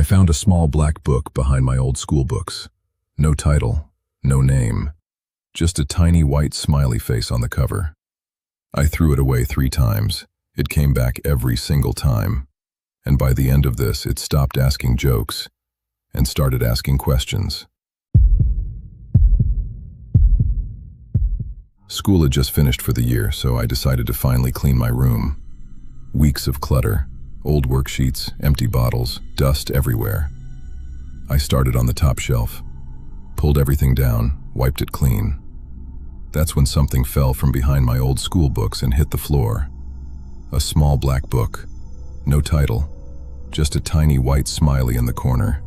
I found a small black book behind my old school books. No title, no name, just a tiny white smiley face on the cover. I threw it away 3 times. It came back every single time. And by the end of this, it stopped asking jokes and started asking questions. School had just finished for the year, so I decided to finally clean my room. Weeks of clutter, old worksheets, empty bottles, dust everywhere. I started on the top shelf, pulled everything down, wiped it clean. That's when something fell from behind my old school books and hit the floor. A small black book, no title, just a tiny white smiley in the corner.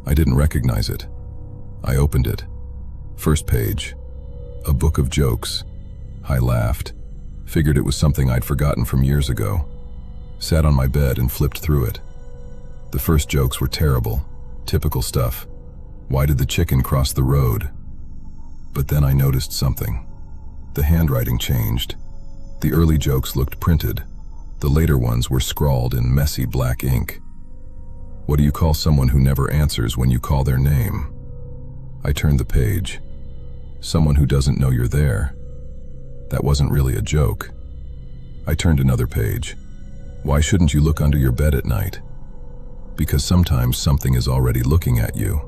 I didn't recognize it. I opened it. First page. A book of jokes. I laughed, figured it was something I'd forgotten from years ago. Sat on my bed and flipped through it. The first jokes were terrible, typical stuff. Why did the chicken cross the road? But then I noticed something. The handwriting changed. The early jokes looked printed. The later ones were scrawled in messy black ink. What do you call someone who never answers when you call their name? I turned the page. Someone who doesn't know you're there. That wasn't really a joke. I turned another page. Why shouldn't you look under your bed at night? Because sometimes something is already looking at you.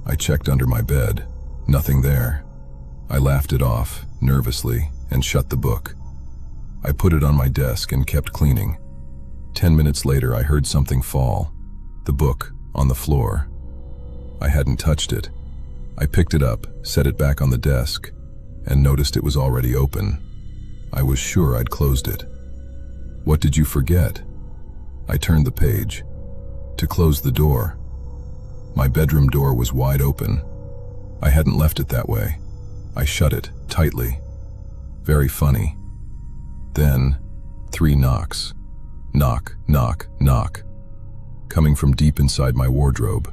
I checked under my bed. Nothing there. I laughed it off, nervously, and shut the book. I put it on my desk and kept cleaning. 10 minutes later, I heard something fall. The book, on the floor. I hadn't touched it. I picked it up, set it back on the desk, and noticed it was already open. I was sure I'd closed it. What did you forget? I turned the page. To close the door. My bedroom door was wide open. I hadn't left it that way. I shut it tightly. Very funny. Then, 3 knocks. Knock, knock, knock. Coming from deep inside my wardrobe.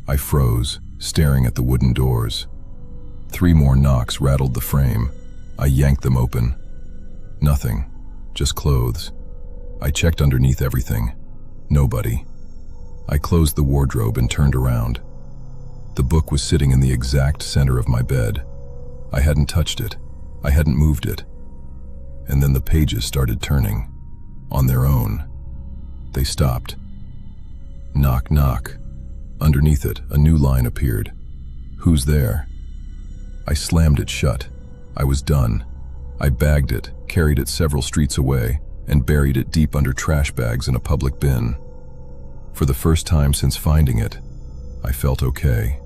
I froze, staring at the wooden doors. 3 more knocks rattled the frame. I yanked them open. Nothing, just clothes. I checked underneath everything. Nobody. I closed the wardrobe and turned around. The book was sitting in the exact center of my bed. I hadn't touched it. I hadn't moved it. And then the pages started turning. On their own. They stopped. Knock, knock. Underneath it, a new line appeared. Who's there? I slammed it shut. I was done. I bagged it, carried it several streets away, and buried it deep under trash bags in a public bin. For the first time since finding it, I felt okay.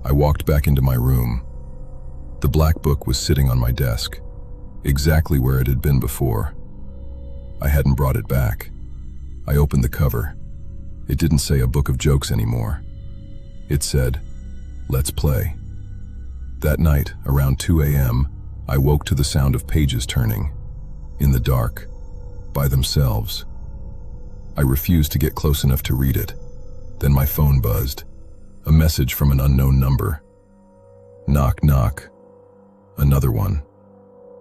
I walked back into my room. The black book was sitting on my desk, exactly where it had been before. I hadn't brought it back. I opened the cover. It didn't say a book of jokes anymore. It said, "Let's play." That night, around 2 a.m., I woke to the sound of pages turning. In the dark. By themselves. I refused to get close enough to read it. Then my phone buzzed. A message from an unknown number. Knock, knock. Another one.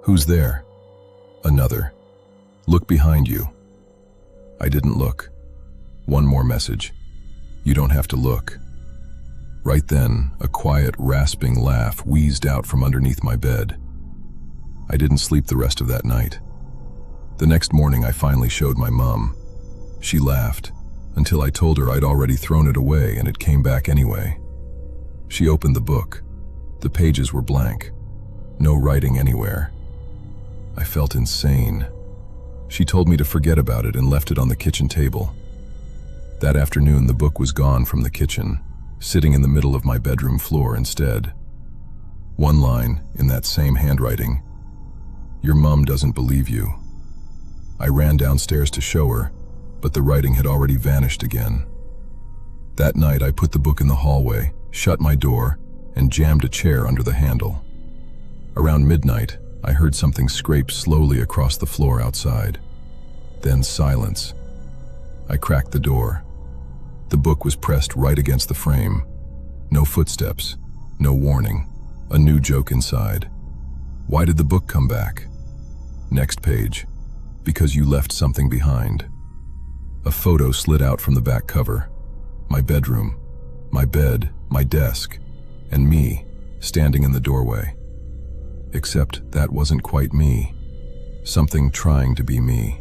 Who's there? Another. Look behind you. I didn't look. One more message. You don't have to look. Right then, a quiet, rasping laugh wheezed out from underneath my bed. I didn't sleep the rest of that night. The next morning, I finally showed my mom. She laughed, until I told her I'd already thrown it away and it came back anyway. She opened the book. The pages were blank. No writing anywhere. I felt insane. She told me to forget about it and left it on the kitchen table. That afternoon, the book was gone from the kitchen, sitting in the middle of my bedroom floor instead. One line, in that same handwriting. Your mom doesn't believe you. I ran downstairs to show her, but the writing had already vanished again. That night, I put the book in the hallway, shut my door, and jammed a chair under the handle. Around midnight, I heard something scrape slowly across the floor outside. Then silence. I cracked the door. The book was pressed right against the frame. No footsteps, no warning, a new joke inside. Why did the book come back? Next page. Because you left something behind. A photo slid out from the back cover. My bedroom, my bed, my desk, and me standing in the doorway. Except that wasn't quite me. Something trying to be me.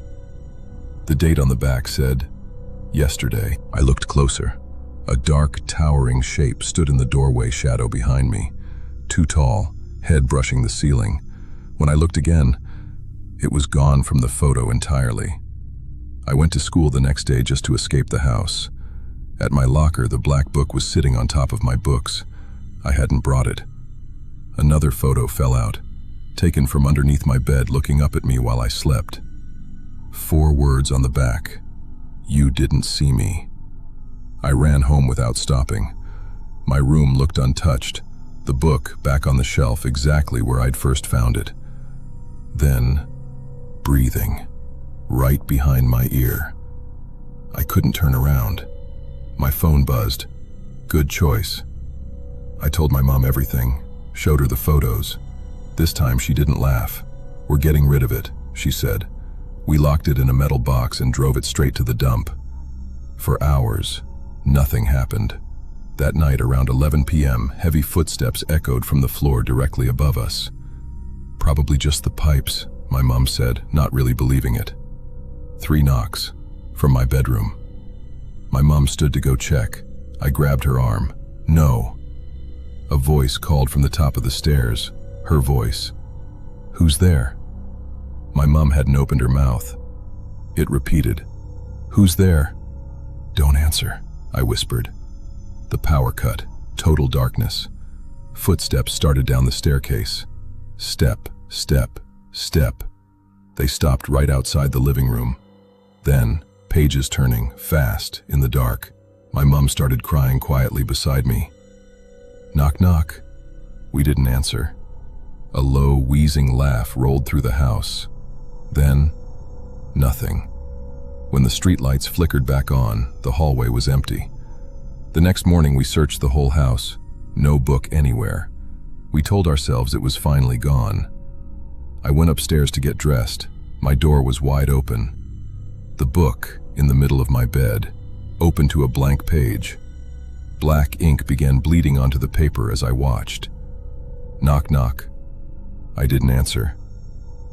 The date on the back said, yesterday. I looked closer. A dark, towering shape stood in the doorway shadow behind me. Too tall, head brushing the ceiling. When I looked again, it was gone from the photo entirely. I went to school the next day just to escape the house. At my locker, the black book was sitting on top of my books. I hadn't brought it. Another photo fell out, taken from underneath my bed, looking up at me while I slept. 4 words on the back. You didn't see me. I ran home without stopping. My room looked untouched, the book back on the shelf exactly where I'd first found it. Then, breathing, right behind my ear. I couldn't turn around. My phone buzzed. Good choice. I told my mom everything, showed her the photos. This time she didn't laugh. We're getting rid of it, she said. We locked it in a metal box and drove it straight to the dump. For hours, nothing happened. That night around 11 p.m., heavy footsteps echoed from the floor directly above us. Probably just the pipes, my mom said, not really believing it. 3 knocks, from my bedroom. My mom stood to go check. I grabbed her arm. No. A voice called from the top of the stairs, her voice. Who's there? My mom hadn't opened her mouth. It repeated, Who's there? Don't answer, I whispered. The power cut, total darkness. Footsteps started down the staircase. Step, step, step. They stopped right outside the living room. Then, pages turning, fast, in the dark. My mom started crying quietly beside me. Knock, knock. We didn't answer. A low, wheezing laugh rolled through the house. Then, nothing. When the streetlights flickered back on, the hallway was empty. The next morning we searched the whole house. No book anywhere. We told ourselves it was finally gone. I went upstairs to get dressed. My door was wide open. The book, in the middle of my bed, opened to a blank page. Black ink began bleeding onto the paper as I watched. Knock, knock. I didn't answer.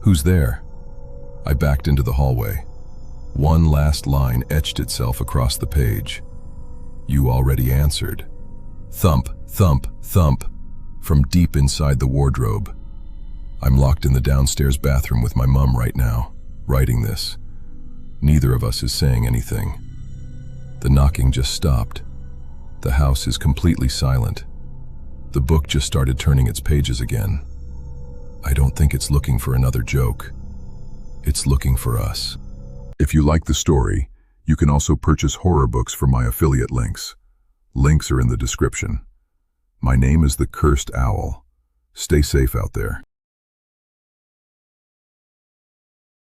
Who's there? I backed into the hallway. One last line etched itself across the page. You already answered. Thump, thump, thump, from deep inside the wardrobe. I'm locked in the downstairs bathroom with my mom right now, writing this. Neither of us is saying anything. The knocking just stopped. The house is completely silent. The book just started turning its pages again. I don't think it's looking for another joke. It's looking for us. If you like the story, you can also purchase horror books from my affiliate links. Links are in the description. My name is the Cursed Owl. Stay safe out there.